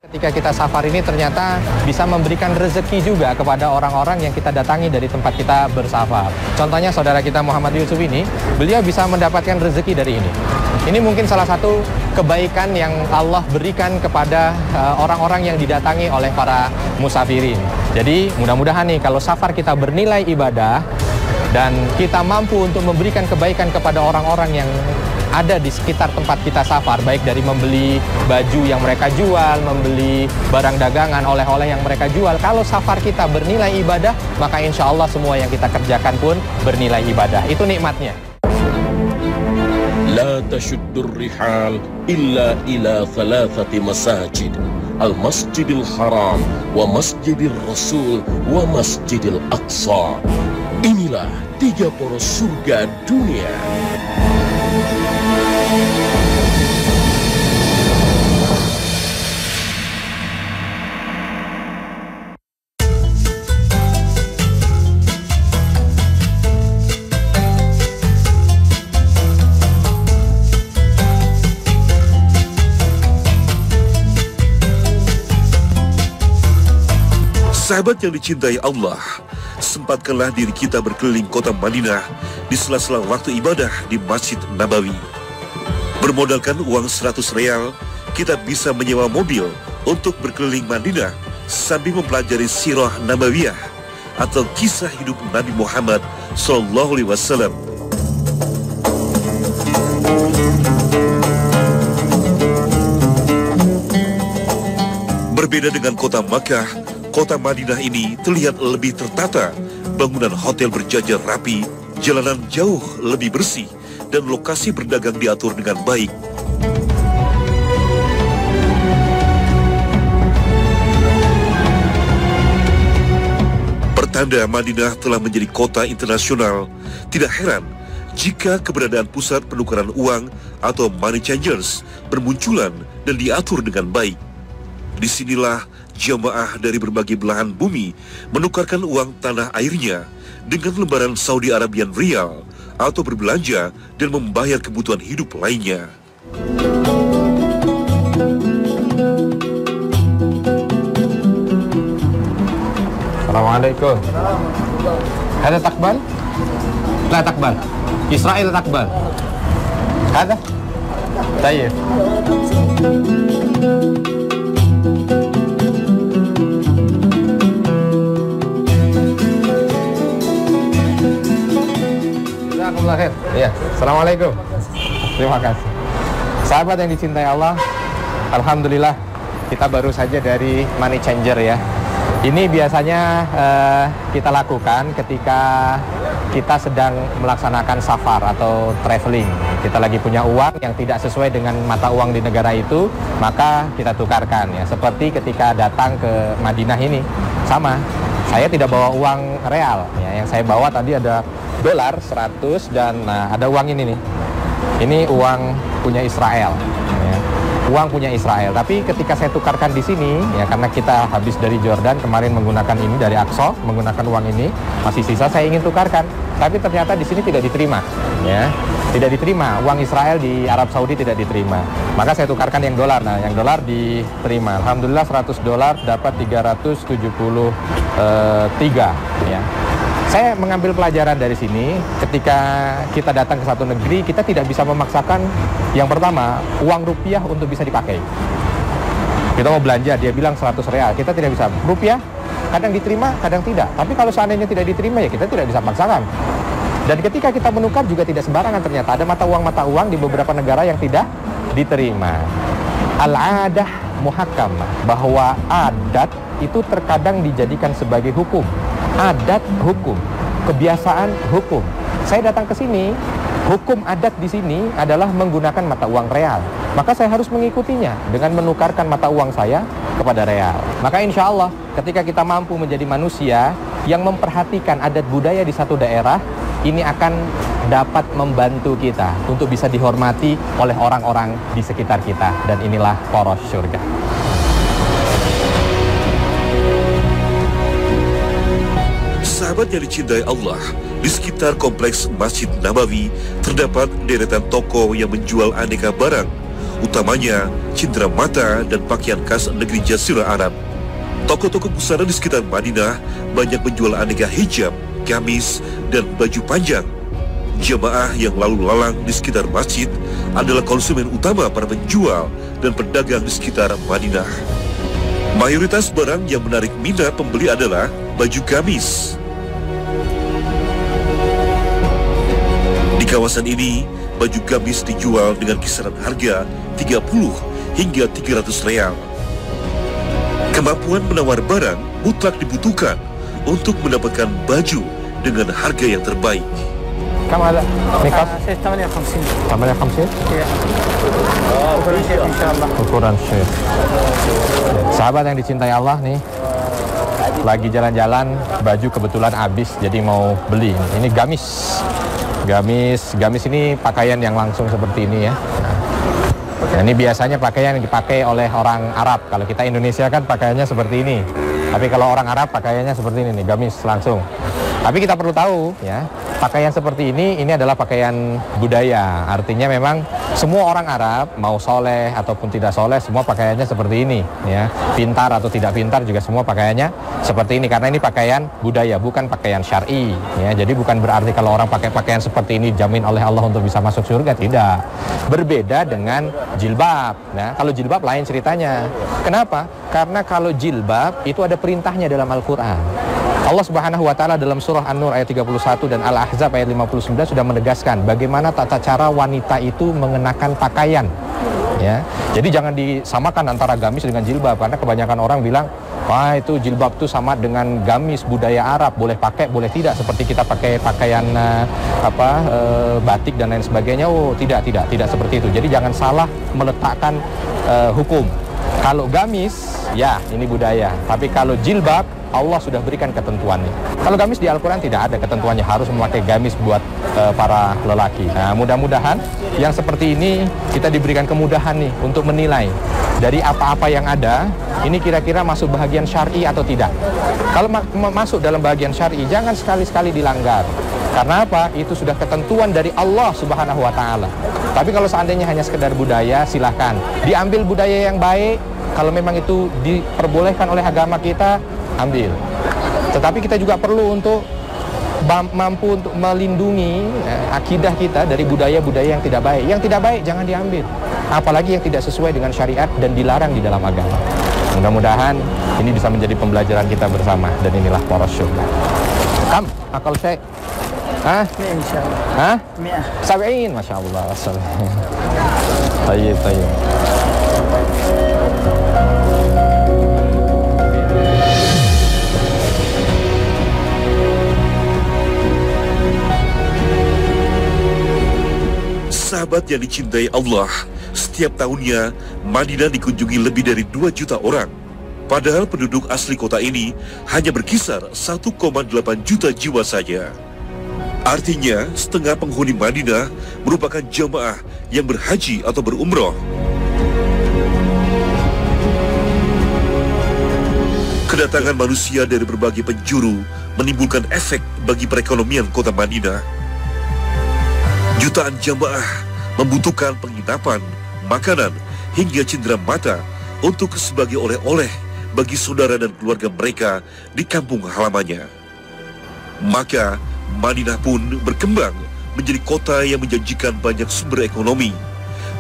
Ketika kita safar ini ternyata bisa memberikan rezeki juga kepada orang-orang yang kita datangi dari tempat kita bersafar. Contohnya saudara kita Muhammad Yusuf ini, beliau bisa mendapatkan rezeki dari ini. Ini mungkin salah satu kebaikan yang Allah berikan kepada orang-orang yang didatangi oleh para musafirin. Jadi mudah-mudahan nih kalau safar kita bernilai ibadah dan kita mampu untuk memberikan kebaikan kepada orang-orang yang ada di sekitar tempat kita safar, baik dari membeli baju yang mereka jual, membeli barang dagangan, oleh-oleh yang mereka jual. Kalau safar kita bernilai ibadah, maka insya Allah semua yang kita kerjakan pun bernilai ibadah. Itu nikmatnya. لا تشد الرحال إلا إلى 3 مساجد المسجد الحرام ومسجid الرسول ومسجid الأقصى. Inilah 3 poros surga dunia. Sahabat yang dicintai Allah, sempatkanlah diri kita berkeliling kota Madinah di sela-sela waktu ibadah di Masjid Nabawi. Bermodalkan uang 100 real, kita bisa menyewa mobil untuk berkeliling Madinah sambil mempelajari sirah Nabawiyah atau kisah hidup Nabi Muhammad SAW. Berbeda dengan kota Makkah, kota Madinah ini terlihat lebih tertata, bangunan hotel berjajar rapi, jalanan jauh lebih bersih, dan lokasi berdagang diatur dengan baik. Pertanda Madinah telah menjadi kota internasional, tidak heran jika keberadaan pusat penukaran uang atau money changers bermunculan dan diatur dengan baik. Disinilah jamaah dari berbagai belahan bumi menukarkan uang tanah airnya dengan lembaran Saudi Arabian Rial atau berbelanja dan membayar kebutuhan hidup lainnya. Assalamualaikum. Ada takbal? La takbal. Israel takbal. Ada? Tayyib. Ya, Assalamualaikum. Terima kasih. Sahabat yang dicintai Allah, alhamdulillah kita baru saja dari money changer ya. Ini biasanya kita lakukan ketika kita sedang melaksanakan safar atau traveling. Kita lagi punya uang yang tidak sesuai dengan mata uang di negara itu, maka kita tukarkan ya. Seperti ketika datang ke Madinah ini, sama. Saya tidak bawa uang real ya. Yang saya bawa tadi ada dolar 100 dan ada uang ini nih. Ini uang punya Israel ya. Uang punya Israel. Tapi ketika saya tukarkan di sini ya, karena kita habis dari Jordan kemarin menggunakan ini dari Aqsa, menggunakan uang ini, masih sisa saya ingin tukarkan. Tapi ternyata di sini tidak diterima ya. Tidak diterima, uang Israel di Arab Saudi tidak diterima. Maka saya tukarkan yang dolar. Nah, yang dolar diterima. Alhamdulillah 100 dolar dapat 373 ya. Saya mengambil pelajaran dari sini, ketika kita datang ke satu negeri, kita tidak bisa memaksakan yang pertama, uang rupiah untuk bisa dipakai. Kita mau belanja, dia bilang 100 real, kita tidak bisa. Rupiah, kadang diterima, kadang tidak. Tapi kalau seandainya tidak diterima, ya kita tidak bisa paksakan. Dan ketika kita menukar juga tidak sembarangan ternyata. Ada mata uang di beberapa negara yang tidak diterima. Al-adah muhakkamah, bahwa adat itu terkadang dijadikan sebagai hukum. Adat hukum, kebiasaan hukum. Saya datang ke sini, hukum adat di sini adalah menggunakan mata uang real. Maka saya harus mengikutinya dengan menukarkan mata uang saya kepada real. Maka insya Allah ketika kita mampu menjadi manusia yang memperhatikan adat budaya di satu daerah, ini akan dapat membantu kita untuk bisa dihormati oleh orang-orang di sekitar kita. Dan inilah poros surga. Sahabat yang dicintai Allah, di sekitar kompleks Masjid Nabawi terdapat deretan toko yang menjual aneka barang, utamanya cenderamata dan pakaian khas negeri Jazirah Arab. Toko-toko busana di sekitar Madinah banyak menjual aneka hijab, gamis, dan baju panjang. Jamaah yang lalu lalang di sekitar masjid adalah konsumen utama para penjual dan pedagang di sekitar Madinah. Mayoritas barang yang menarik minat pembeli adalah baju gamis. Di kawasan ini, baju gamis dijual dengan kisaran harga 30 hingga 300 real. Kemampuan menawar barang mutlak dibutuhkan untuk mendapatkan baju dengan harga yang terbaik. Kamu ada nikah? 58. 58? Iya. Ukuran Syekh insyaallah. Ukuran Syekh. Sahabat yang dicintai Allah nih, lagi jalan-jalan, baju kebetulan habis, jadi mau beli. Ini gamis. Gamis ini pakaian yang langsung seperti ini ya. Nah, ini biasanya pakaian yang dipakai oleh orang Arab. Kalau kita Indonesia kan pakaiannya seperti ini. Tapi kalau orang Arab pakaiannya seperti ini nih, gamis langsung. Tapi kita perlu tahu ya, pakaian seperti ini adalah pakaian budaya. Artinya memang semua orang Arab, mau soleh ataupun tidak soleh, semua pakaiannya seperti ini ya. Pintar atau tidak pintar juga semua pakaiannya seperti ini, karena ini pakaian budaya, bukan pakaian syar'i ya. Jadi bukan berarti kalau orang pakai pakaian seperti ini jamin oleh Allah untuk bisa masuk surga, tidak. Berbeda dengan jilbab. Nah, kalau jilbab lain ceritanya. Kenapa? Karena kalau jilbab itu ada perintahnya dalam Al-Qur'an. Allah Subhanahu wa taala dalam surah An-Nur ayat 31 dan Al-Ahzab ayat 59 sudah menegaskan bagaimana tata cara wanita itu mengenakan pakaian. Ya. Jadi jangan disamakan antara gamis dengan jilbab, karena kebanyakan orang bilang, "Wah, itu jilbab itu sama dengan gamis budaya Arab, boleh pakai, boleh tidak, seperti kita pakai pakaian batik dan lain sebagainya." Oh, tidak seperti itu. Jadi jangan salah meletakkan hukum. Kalau gamis, ya ini budaya. Tapi kalau jilbab, Allah sudah berikan ketentuannya. Kalau gamis di Al-Quran tidak ada ketentuannya harus memakai gamis buat para lelaki. Nah, mudah-mudahan yang seperti ini kita diberikan kemudahan nih untuk menilai dari apa-apa yang ada, ini kira-kira masuk bahagian syar'i atau tidak. Kalau masuk dalam bahagian syar'i, jangan sekali-sekali dilanggar. Karena apa? Itu sudah ketentuan dari Allah Subhanahu wa taala. Tapi kalau seandainya hanya sekedar budaya, silahkan diambil budaya yang baik. Kalau memang itu diperbolehkan oleh agama kita, ambil. Tetapi kita juga perlu untuk mampu untuk melindungi akidah kita dari budaya-budaya yang tidak baik. Yang tidak baik jangan diambil. Apalagi yang tidak sesuai dengan syariat dan dilarang di dalam agama. Mudah-mudahan ini bisa menjadi pembelajaran kita bersama, dan inilah poros syurga. Kam, akal syekh. Hah? Insyaallah. Hah? 100. 70, Masya Allah. Tayyib. Sahabat yang dicintai Allah, setiap tahunnya Madinah dikunjungi lebih dari 2 juta orang. Padahal penduduk asli kota ini hanya berkisar 1,8 juta jiwa saja. Artinya, setengah penghuni Madinah merupakan jamaah yang berhaji atau berumroh. Kedatangan manusia dari berbagai penjuru menimbulkan efek bagi perekonomian kota Madinah. Jutaan jamaah membutuhkan penginapan, makanan, hingga cenderamata untuk sebagai oleh-oleh bagi saudara dan keluarga mereka di kampung halamannya. Maka Madinah pun berkembang menjadi kota yang menjanjikan banyak sumber ekonomi.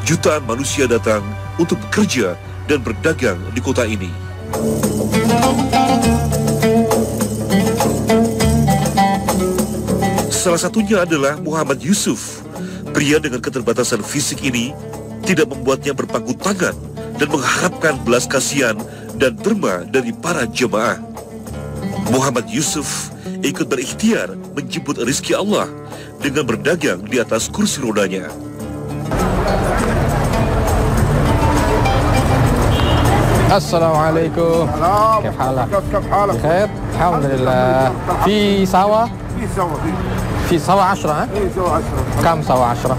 Jutaan manusia datang untuk bekerja dan berdagang di kota ini. Salah satunya adalah Muhammad Yusuf. Pria dengan keterbatasan fisik ini tidak membuatnya berpangku tangan dan mengharapkan belas kasihan dan derma dari para jemaah. Muhammad Yusuf ikut berikhtiar menjemput rezeki Allah dengan berdagang di atas kursi rodanya. Assalamualaikum. كيف حالك؟ كيف حالك؟ بخير؟ الحمد لله. في سوا؟ في سوا في سوا 10 ها؟ في سوا 10 كم سوا 10؟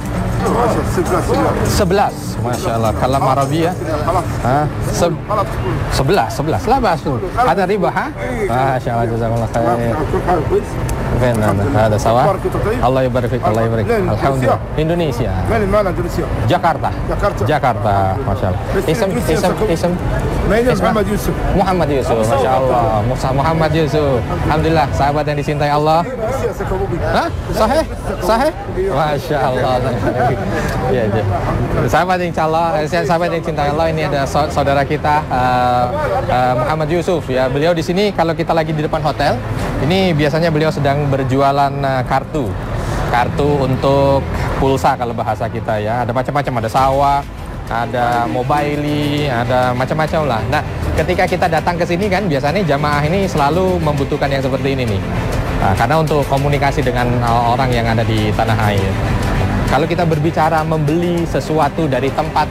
11 ما شاء الله. كلام عربية؟ خلاص ها؟ خلاص 11 لا بأس. هذا ربا ها؟ ما شاء الله جزاكم الله خير. كويس فين هذا سوا الله يبارك فيك الله يبارك فيك الحمد لله Indonesia من المال اندونيسيا؟ Jakarta Jakarta Masya Allah ism محمد يوسف. Muhammad Yusuf Masya Allah Muhammad Yusuf Alhamdulillah sahabat yang dicintai Allah. Hah? Sahih? Masya Allah. Ya, sahabat yang cintai Allah, ini ada saudara kita Muhammad Yusuf ya. Beliau di sini kalau kita lagi di depan hotel, ini biasanya beliau sedang berjualan kartu untuk pulsa kalau bahasa kita ya. Ada macam-macam, ada sawah, ada mobile, ada macam-macam lah. Nah, ketika kita datang ke sini kan biasanya jamaah ini selalu membutuhkan yang seperti ini nih. Nah, karena untuk komunikasi dengan orang yang ada di tanah air. Kalau kita berbicara membeli sesuatu dari tempat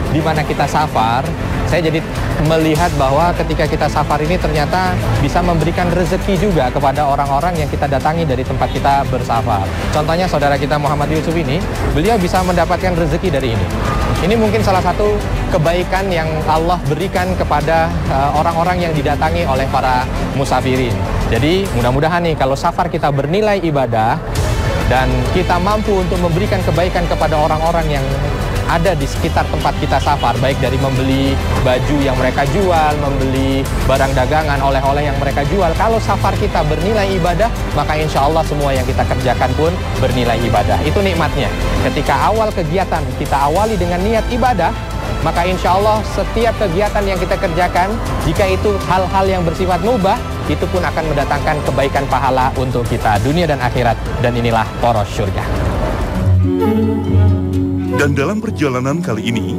di mana kita safar, saya jadi melihat bahwa ketika kita safar ini ternyata bisa memberikan rezeki juga kepada orang-orang yang kita datangi dari tempat kita bersafar. Contohnya saudara kita Muhammad Yusuf ini, beliau bisa mendapatkan rezeki dari ini. Ini mungkin salah satu kebaikan yang Allah berikan kepada orang-orang yang didatangi oleh para musafirin. Jadi mudah-mudahan nih kalau safar kita bernilai ibadah dan kita mampu untuk memberikan kebaikan kepada orang-orang yang ada di sekitar tempat kita safar, baik dari membeli baju yang mereka jual, membeli barang dagangan, oleh-oleh yang mereka jual. Kalau safar kita bernilai ibadah, maka insya Allah semua yang kita kerjakan pun bernilai ibadah. Itu nikmatnya. Ketika awal kegiatan kita awali dengan niat ibadah, maka insya Allah setiap kegiatan yang kita kerjakan, jika itu hal-hal yang bersifat mubah, itu pun akan mendatangkan kebaikan pahala untuk kita dunia dan akhirat. Dan inilah poros syurga. Dan dalam perjalanan kali ini,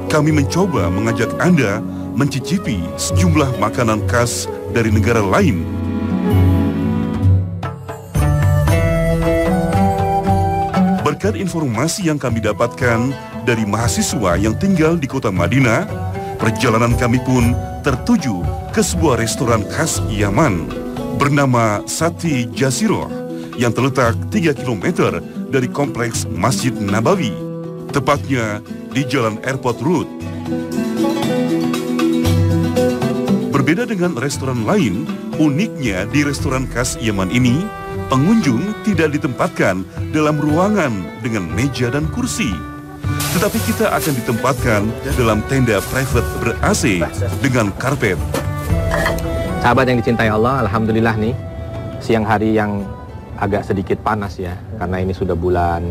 kami mencoba mengajak Anda mencicipi sejumlah makanan khas dari negara lain. Berkat informasi yang kami dapatkan dari mahasiswa yang tinggal di kota Madinah, perjalanan kami pun tertuju ke sebuah restoran khas Yaman bernama Sati Jaziroh yang terletak 3 km dari kompleks Masjid Nabawi, tepatnya di Jalan Airport Road. Berbeda dengan restoran lain, uniknya di restoran khas Yaman ini, pengunjung tidak ditempatkan dalam ruangan dengan meja dan kursi, tetapi kita akan ditempatkan dalam tenda private ber-AC dengan karpet. Sahabat yang dicintai Allah, alhamdulillah nih, siang hari yang agak sedikit panas ya, karena ini sudah bulan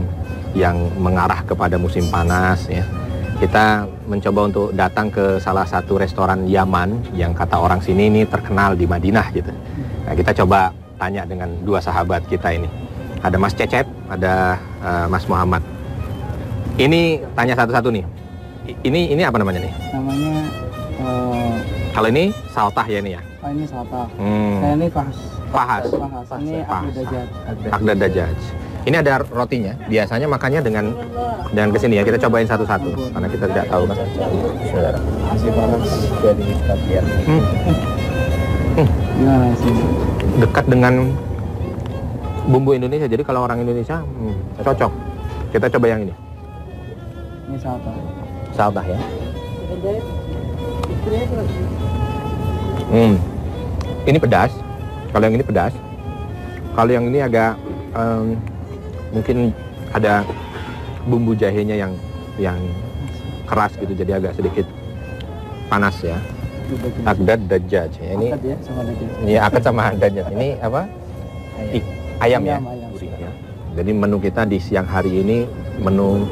yang mengarah kepada musim panas ya. Kita mencoba untuk datang ke salah satu restoran Yaman yang kata orang sini ini terkenal di Madinah gitu. Nah, kita coba tanya dengan dua sahabat kita ini. Ada Mas Cecep, ada Mas Muhammad. Ini tanya satu-satu nih. Ini apa namanya nih? Namanya kalau ini saltah ya ini ya? oh ini saltah. Saya ini fahas. Ini Akdad Dajjaj. Ini ada rotinya. Biasanya makannya dengan kesini ya. Kita cobain satu-satu karena kita tidak tahu kan. Masih panas dari bagian. Gimana sih? Dekat dengan bumbu Indonesia. Jadi kalau orang Indonesia cocok. Kita coba yang ini. Ini saltah. Saltah ya. Ini pedas. Kalau yang ini pedas. Kalau yang ini agak mungkin ada bumbu jahenya yang keras gitu, jadi agak sedikit panas ya. Akdad Dajjaj ya. Ini Akad ya, sama Dajjaj. Ini akad sama Dajjaj. Ini apa? Ayam ya. Ayam. Ya. Jadi menu kita di siang hari ini menu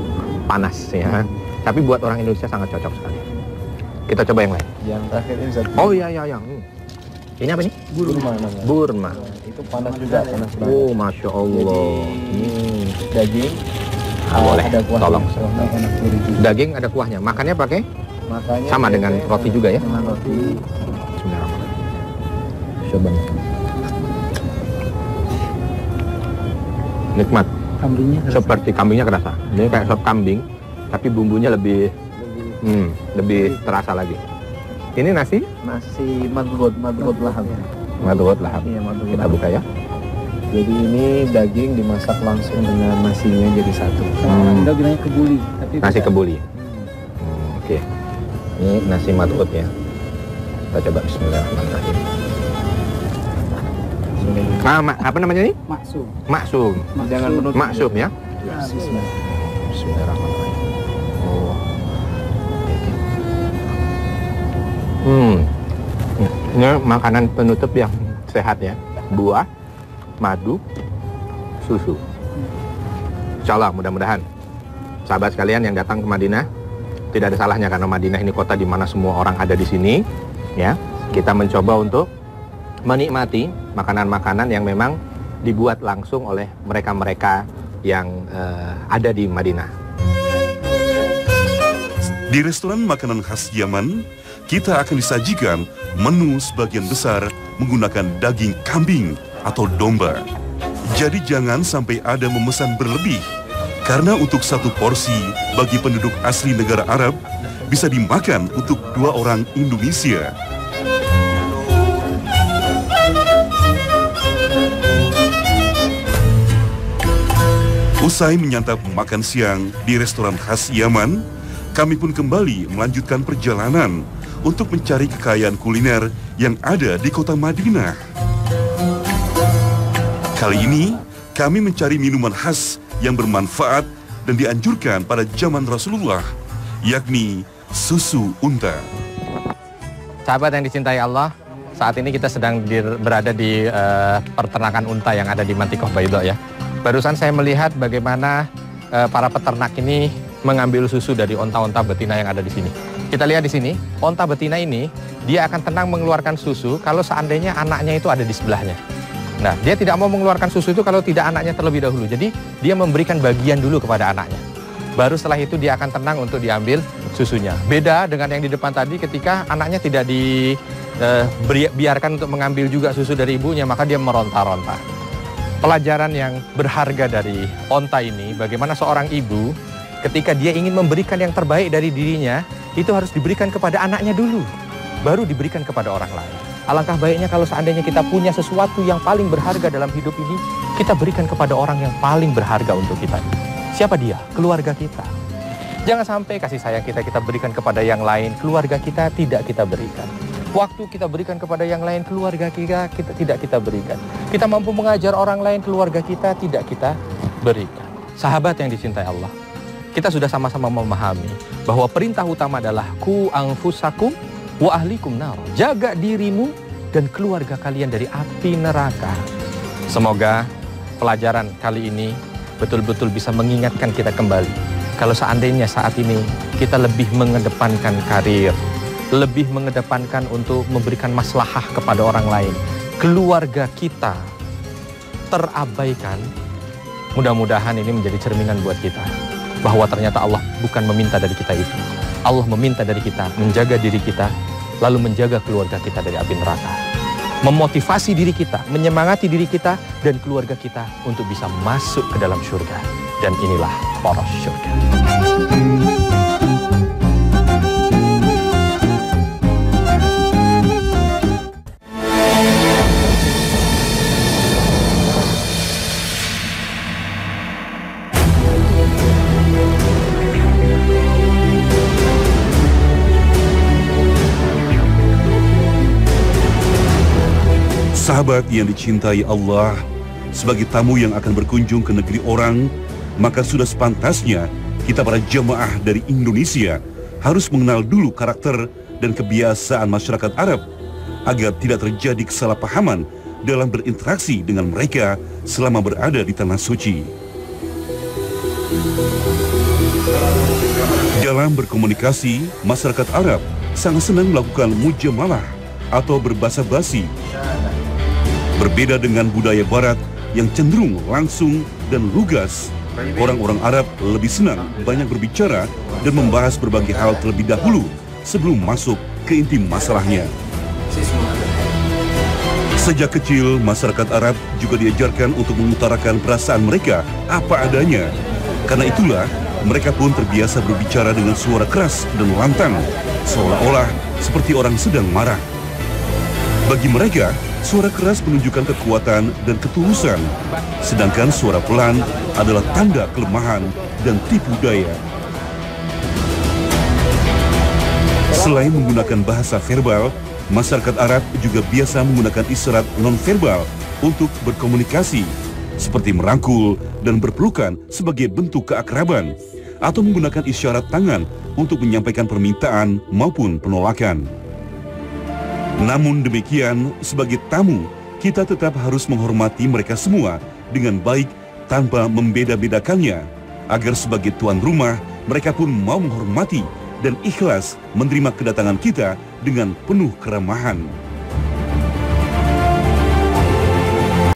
panas ya. Tapi buat orang Indonesia sangat cocok sekali. Kita coba yang lain. Yang terakhir ini satu. Oh iya. Ini apa nih? Burma namanya. Burma. Itu panas juga, panas banget. Oh, Masya Allah. Daging. Boleh, ada kuah. tolong. Enak gurih juga. Daging ada kuahnya. Makannya pakai? Makanya Sama dengan roti juga ya? Dengan roti. Bismillahirrahmanirrahim. Coba. Nikmat. Kambingnya kerasa. Seperti kambingnya kerasa. Ini kayak sop kambing, tapi bumbunya lebih terasa lagi. Ini nasi madghut laham. madghut laham. Iya, madghut Kita laham. buka ya. Jadi ini daging dimasak langsung dengan nasinya jadi satu. Kita bilangnya kebuli, tapi Nasi bukan. kebuli. Oke. Ini nasi madghut ya. Kita coba bismillahirrahmanirrahim. Apa namanya ini? Maksum. Maksum. Jangan menutup. Maksum ya. Bismillah. Bismillahirrahmanirrahim. Ini makanan penutup yang sehat ya. Buah, madu, susu. Insyaallah mudah-mudahan sahabat sekalian yang datang ke Madinah, tidak ada salahnya karena Madinah ini kota di mana semua orang ada di sini ya. Kita mencoba untuk menikmati makanan-makanan yang memang dibuat langsung oleh mereka-mereka yang ada di Madinah. Di restoran makanan khas Yaman, kita akan disajikan menu sebagian besar menggunakan daging kambing atau domba. Jadi jangan sampai ada memesan berlebih, karena untuk satu porsi bagi penduduk asli negara Arab bisa dimakan untuk 2 orang Indonesia. Usai menyantap makan siang di restoran khas Yaman, kami pun kembali melanjutkan perjalanan untuk mencari kekayaan kuliner yang ada di kota Madinah. Kali ini, kami mencari minuman khas yang bermanfaat dan dianjurkan pada zaman Rasulullah, yakni susu unta. Sahabat yang dicintai Allah, saat ini kita sedang berada di peternakan unta yang ada di Mantikoh Baidho ya. Barusan saya melihat bagaimana para peternak ini mengambil susu dari onta-onta betina yang ada di sini. Kita lihat di sini, onta betina ini dia akan tenang mengeluarkan susu kalau seandainya anaknya itu ada di sebelahnya. Nah, dia tidak mau mengeluarkan susu itu kalau tidak anaknya terlebih dahulu. Jadi dia memberikan bagian dulu kepada anaknya. Baru setelah itu dia akan tenang untuk diambil susunya. Beda dengan yang di depan tadi, ketika anaknya tidak dibiarkan untuk mengambil juga susu dari ibunya, maka dia meronta-ronta. Pelajaran yang berharga dari onta ini, bagaimana seorang ibu ketika dia ingin memberikan yang terbaik dari dirinya, itu harus diberikan kepada anaknya dulu, baru diberikan kepada orang lain. Alangkah baiknya kalau seandainya kita punya sesuatu yang paling berharga dalam hidup ini, kita berikan kepada orang yang paling berharga untuk kita. Siapa dia? Keluarga kita. Jangan sampai kasih sayang kita berikan kepada yang lain, keluarga kita tidak kita berikan. Waktu kita berikan kepada yang lain, keluarga kita tidak kita berikan. Kita mampu mengajar orang lain, keluarga kita tidak kita berikan. Sahabat yang dicintai Allah, kita sudah sama-sama memahami bahwa perintah utama adalah ku anfusakum wa ahlikum nar. Jaga dirimu dan keluarga kalian dari api neraka. Semoga pelajaran kali ini betul-betul bisa mengingatkan kita kembali. Kalau seandainya saat ini kita lebih mengedepankan karir, lebih mengedepankan untuk memberikan maslahah kepada orang lain, keluarga kita terabaikan, mudah-mudahan ini menjadi cerminan buat kita. Bahwa ternyata Allah bukan meminta dari kita itu. Allah meminta dari kita menjaga diri kita, lalu menjaga keluarga kita dari api neraka. Memotivasi diri kita, menyemangati diri kita dan keluarga kita untuk bisa masuk ke dalam surga. Dan inilah poros surga. Sahabat yang dicintai Allah, sebagai tamu yang akan berkunjung ke negeri orang, maka sudah sepantasnya kita para jamaah dari Indonesia harus mengenal dulu karakter dan kebiasaan masyarakat Arab agar tidak terjadi kesalahpahaman dalam berinteraksi dengan mereka selama berada di tanah suci. Dalam berkomunikasi, masyarakat Arab sangat senang melakukan mujamalah atau berbasa basi. Berbeda dengan budaya barat yang cenderung langsung dan lugas, orang-orang Arab lebih senang banyak berbicara dan membahas berbagai hal terlebih dahulu sebelum masuk ke inti masalahnya. Sejak kecil, masyarakat Arab juga diajarkan untuk mengutarakan perasaan mereka apa adanya. Karena itulah, mereka pun terbiasa berbicara dengan suara keras dan lantang, seolah-olah seperti orang sedang marah. Bagi mereka, suara keras menunjukkan kekuatan dan ketulusan, sedangkan suara pelan adalah tanda kelemahan dan tipu daya. Selain menggunakan bahasa verbal, Masyarakat Arab juga biasa menggunakan isyarat nonverbal untuk berkomunikasi, seperti merangkul dan berpelukan sebagai bentuk keakraban, atau menggunakan isyarat tangan untuk menyampaikan permintaan maupun penolakan. Namun demikian, sebagai tamu, kita tetap harus menghormati mereka semua dengan baik tanpa membeda-bedakannya, agar sebagai tuan rumah, mereka pun mau menghormati dan ikhlas menerima kedatangan kita dengan penuh keramahan.